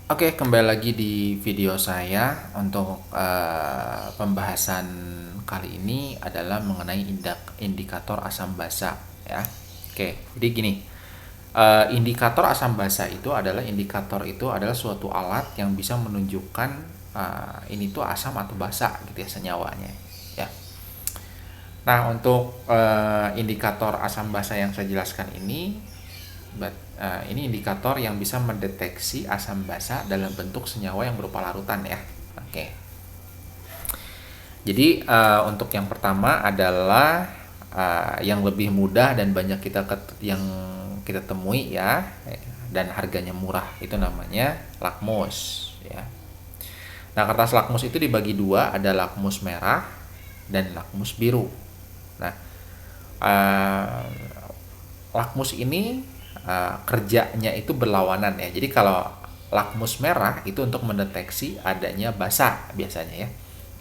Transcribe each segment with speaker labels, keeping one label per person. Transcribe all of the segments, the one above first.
Speaker 1: Oke, kembali lagi di video saya untuk pembahasan kali ini adalah mengenai indikator asam basa ya. Oke, jadi gini, indikator asam basa itu adalah suatu alat yang bisa menunjukkan ini tuh asam atau basa gitu ya senyawanya ya. Nah, untuk indikator asam basa yang saya jelaskan ini indikator yang bisa mendeteksi asam basa dalam bentuk senyawa yang berupa larutan ya. Oke. Jadi untuk yang pertama adalah yang lebih mudah dan banyak yang kita temui ya, dan harganya murah, itu namanya lakmus ya. Nah, kertas lakmus itu dibagi dua, ada lakmus merah dan lakmus biru. Nah, uh, lakmus ini kerjanya itu berlawanan ya. Jadi kalau lakmus merah itu untuk mendeteksi adanya basa biasanya ya.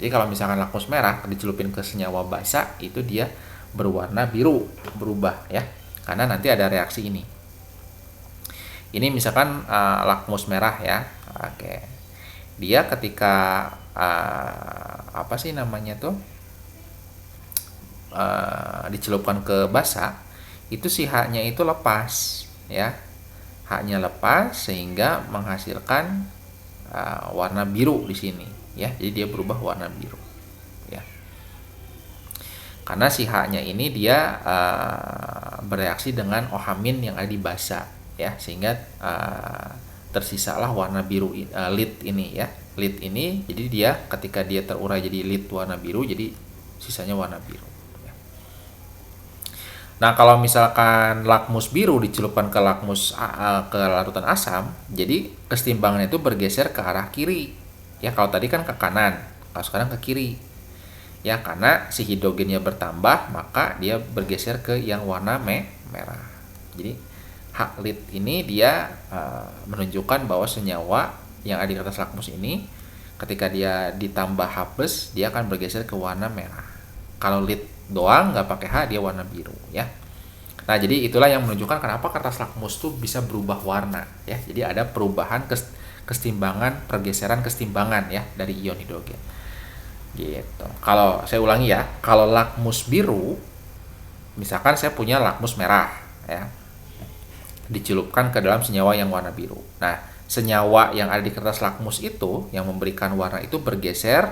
Speaker 1: Jadi kalau misalkan lakmus merah dicelupin ke senyawa basa itu dia berwarna biru, berubah ya. Karena nanti ada reaksi ini. Ini misalkan lakmus merah ya. Oke. Dia ketika apa sih namanya tuh? Dicelupkan ke basa, itu si H-nya itu lepas ya. H-nya lepas sehingga menghasilkan warna biru di sini ya. Jadi dia berubah warna biru ya. Karena si H-nya ini dia bereaksi dengan ohamin yang ada di basa ya, sehingga tersisalah warna biru lead ini ya. Lead ini jadi dia ketika dia terurai jadi lead warna biru, jadi sisanya warna biru. Nah, kalau misalkan lakmus biru dicelupkan ke ke larutan asam, jadi kesetimbangan itu bergeser ke arah kiri. Ya, kalau tadi kan ke kanan, kalau sekarang ke kiri. Ya, karena si hidrogennya bertambah, maka dia bergeser ke yang warna merah. Jadi H lead ini dia menunjukkan bahwa senyawa yang ada di kertas lakmus ini ketika dia ditambah H+, dia akan bergeser ke warna merah. Kalau lead doang nggak pakai H, dia warna biru ya. Nah, jadi itulah yang menunjukkan kenapa kertas lakmus tuh bisa berubah warna ya. Jadi ada perubahan kesetimbangan, pergeseran kesetimbangan ya dari ion hidrogen. Gitu. Kalau saya ulangi ya, kalau lakmus biru, misalkan saya punya lakmus merah ya, dicelupkan ke dalam senyawa yang warna biru. Nah, senyawa yang ada di kertas lakmus itu yang memberikan warna itu bergeser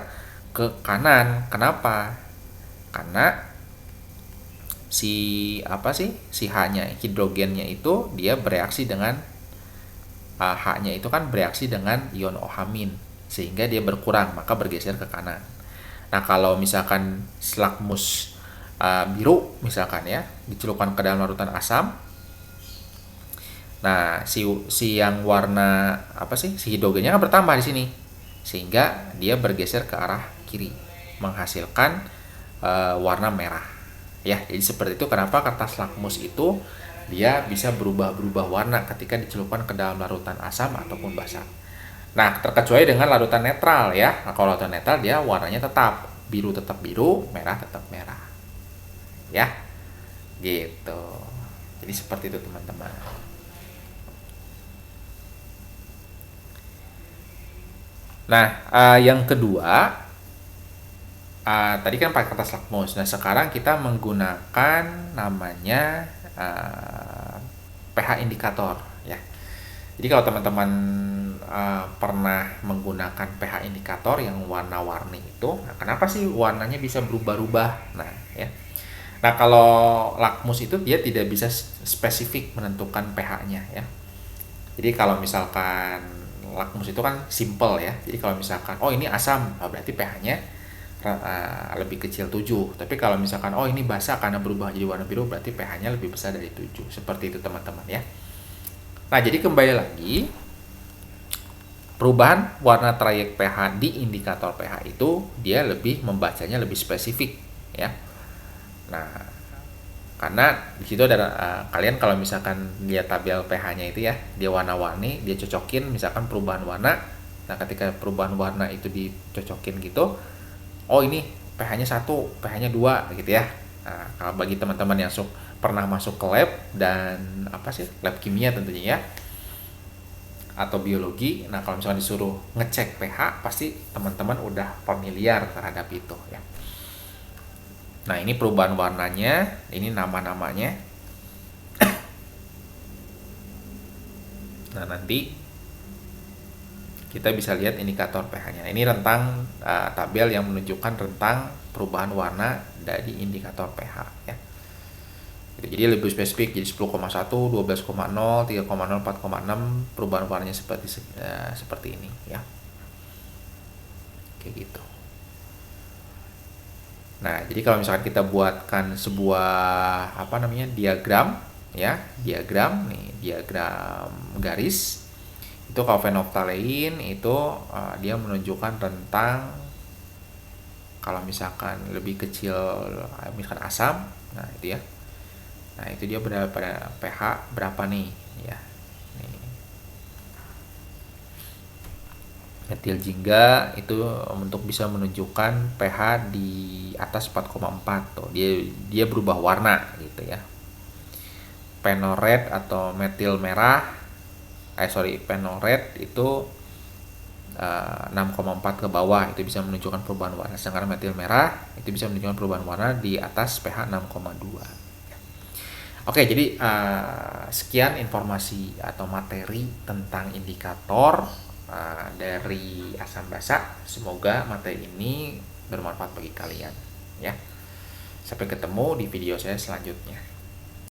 Speaker 1: ke kanan. Kenapa? Karena si H-nya, hidrogennya itu dia bereaksi dengan H-nya itu kan bereaksi dengan ion ohamin sehingga dia berkurang, maka bergeser ke kanan. Nah, kalau misalkan lakmus biru misalkan ya dicelupkan ke dalam larutan asam, nah si yang warna si hidrogennya kan bertambah di sini sehingga dia bergeser ke arah kiri menghasilkan warna merah ya. Jadi seperti itu kenapa kertas lakmus itu dia bisa berubah warna ketika dicelupkan ke dalam larutan asam ataupun basa. Nah, terkecuali dengan larutan netral ya. Nah, kalau larutan netral dia warnanya tetap biru, merah tetap merah ya, gitu. Jadi seperti itu teman-teman. Nah, yang kedua, tadi kan pakai kertas lakmus. Nah, sekarang kita menggunakan namanya pH indikator ya. Jadi kalau teman-teman pernah menggunakan pH indikator yang warna-warni itu, nah kenapa sih warnanya bisa berubah-ubah? Nah, ya. Nah, kalau lakmus itu dia tidak bisa spesifik menentukan pH-nya ya. Jadi kalau misalkan lakmus itu kan simple ya. Jadi kalau misalkan ini asam, berarti pH-nya lebih kecil 7. Tapi kalau misalkan ini basa karena berubah jadi warna biru, berarti pH-nya lebih besar dari 7. Seperti itu teman-teman ya. Nah, jadi kembali lagi, perubahan warna trayek pH di indikator pH itu dia lebih membacanya lebih spesifik ya. Nah, karena di situ ada kalian kalau misalkan lihat tabel pH-nya itu ya, dia warna-warni, dia cocokin misalkan perubahan warna. Nah, ketika perubahan warna itu dicocokin gitu, ini pH-nya 1, pH-nya 2 gitu ya. Nah, kalau bagi teman-teman yang pernah masuk ke lab dan lab kimia tentunya ya. atau biologi. Nah, kalau misalkan disuruh ngecek pH, pasti teman-teman udah familiar terhadap itu ya. Nah, ini perubahan warnanya, ini nama-namanya. Nah, nanti kita bisa lihat indikator pH-nya. Ini rentang tabel yang menunjukkan rentang perubahan warna dari indikator pH ya. Jadi lebih spesifik, jadi 10,1, 12,0, 3,0, 4,6, perubahan warnanya seperti ini ya. Kayak gitu. Nah, jadi kalau misalkan kita buatkan sebuah diagram ya, diagram garis. Itu kalau phenolphthalein itu dia menunjukkan rentang, kalau misalkan lebih kecil misalkan asam, nah itu ya. Nah, itu dia berapa pH berapa nih ya. Nih. Metil jingga itu untuk bisa menunjukkan pH di atas 4,4 tuh. Dia berubah warna gitu ya. Phenol red atau metil merah phenol red itu 6,4 ke bawah itu bisa menunjukkan perubahan warna, sedangkan metil merah itu bisa menunjukkan perubahan warna di atas pH 6,2. Oke, jadi sekian informasi atau materi tentang indikator dari asam basa. Semoga materi ini bermanfaat bagi kalian ya. Sampai ketemu di video saya selanjutnya.